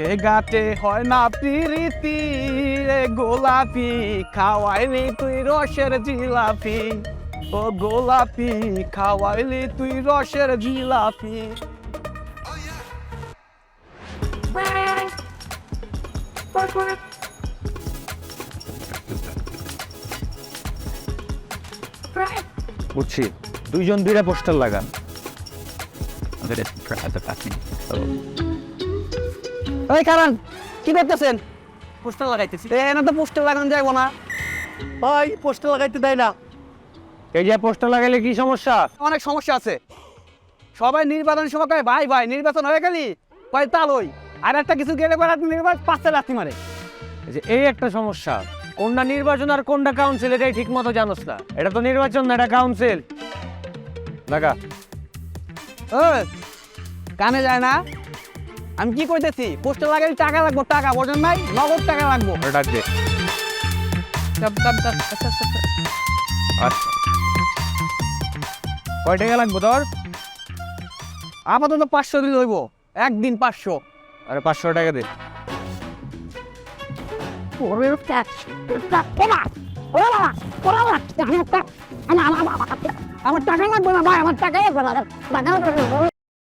এ গাতে হয় না প্রীতি রে গোলাপি, খাওয়াইলি তুই রসের জিলাপি, ও গোলাপি খাওয়াইলি তুই রসের জিলাপি। বুঝছি, দুইজন দুইটা পোস্টার লাগান। ওই কারণ কি করতেছেন? পোস্টার লাগাইতেছি। এনে তো পোস্টার লাগানো যাইব না। ভাই পোস্টার লাগাইতে দেয় না। এই যে পোস্টার লাগাইলে কি সমস্যা? অনেক সমস্যা আছে। সবাই নির্বাচনের সময় কয় ভাই ভাই নির্বাচন হয়ে গেলি কয় তালই, আর একটা কিছু গেলে পরে নির্বাচন পাঁচটা লাথি মারে। এই একটা সমস্যা, কোনটা নির্বাচন আর কোনটা কাউন্সিল এটাই ঠিক মতো জানোস না। এটা তো নির্বাচন না, এটা কাউন্সিল। লাগা। ওই কানে যায় না? আমি কি কইতেছি, পোস্টার লাগাইলে টাকা লাগবো, টাকা বোঝেন নাই? নগদ টাকা লাগবো। ডাক দে। আচ্ছা, কয় টাকা লাগবে তোর? আপাতত 500 দিলে হইব, একদিন 500। আরে 500 টাকা দে। আমার টাকা লাগবে না ভাই, আমার টাকাই লাগবে না।